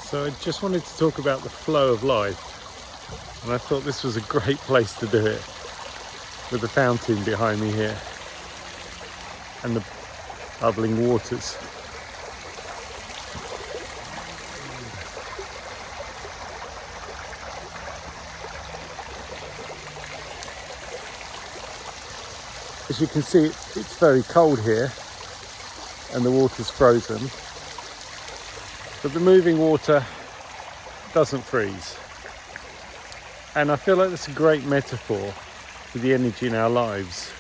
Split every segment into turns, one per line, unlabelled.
So I just wanted to talk about the flow of life, and I thought this was a great place to do it, with the fountain behind me here and the bubbling waters. As you can see, it's very cold here and the water's frozen, but the moving water doesn't freeze. And I feel like that's a great metaphor for the energy in our lives.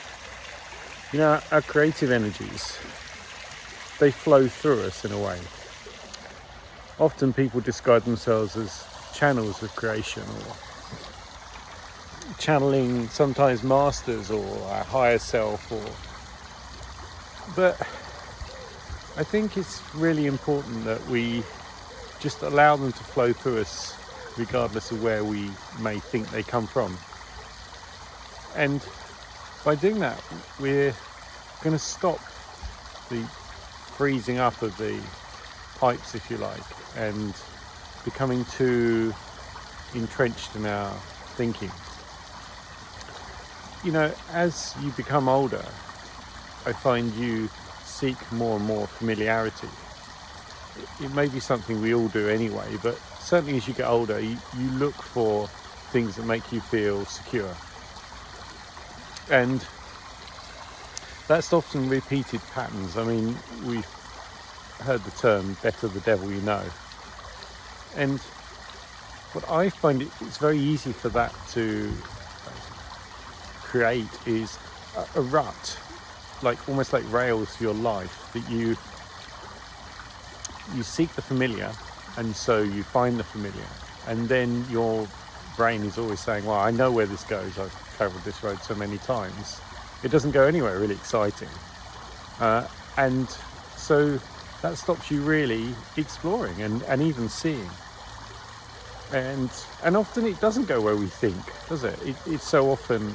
You know, our creative energies, they flow through us in a way. Often people describe themselves as channels of creation, or channeling sometimes masters or our higher self, but I think it's really important that we just allow them to flow through us regardless of where we may think they come from. And by doing that, we're going to stop the freezing up of the pipes, if you like, and becoming too entrenched in our thinking. You know, as you become older, I find you seek more and more familiarity. It may be something we all do anyway, but certainly as you get older, you look for things that make you feel secure. And that's often repeated patterns. I mean, we've heard the term better the devil you know. And what I find it's very easy for that to create is a rut, like almost like rails for your life, that you seek the familiar, and so you find the familiar, and then your brain is always saying, well, I know where this goes, I've travelled this road so many times. It doesn't go anywhere really exciting, and so that stops you really exploring and even seeing. And often it doesn't go where we think, does it? It so often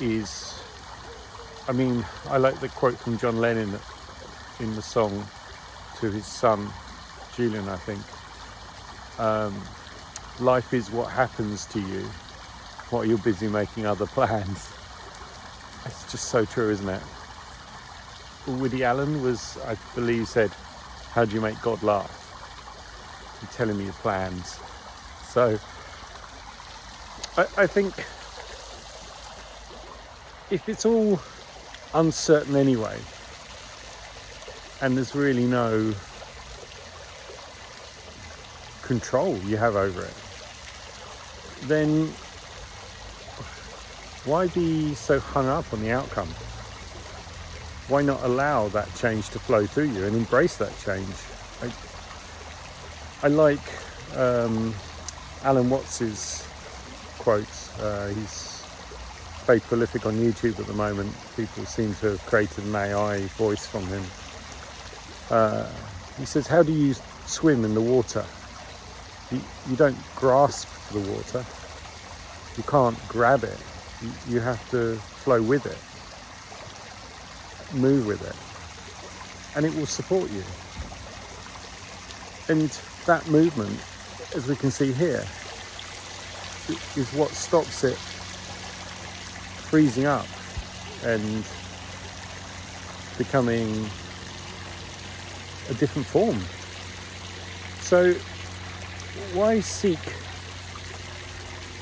is. I mean, I like the quote from John Lennon in the song to his son Julian, I think. Life is what happens to you while you're busy making other plans. It's just so true, isn't it? Woody Allen was, I believe, said, how do you make God laugh? You're telling me your plans. So I think if it's all uncertain anyway, and there's really no control you have over it, then why be so hung up on the outcome? Why not allow that change to flow through you and embrace that change? I like Alan Watts's quotes. He's very prolific on YouTube at the moment. People seem to have created an AI voice from him. He says, how do you swim in the water? You don't grasp the water. You can't grab it. You have to flow with it, move with it, and it will support you. And that movement, as we can see here, is what stops it freezing up and becoming a different form. So why seek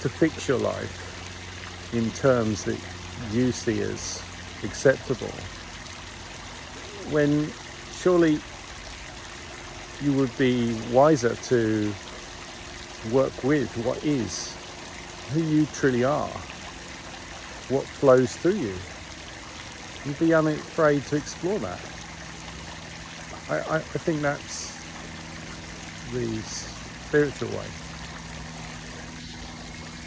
to fix your life in terms that you see as acceptable, when surely you would be wiser to work with what is, who you truly are, what flows through you? You'd be unafraid to explore that. I think that's the spiritual way.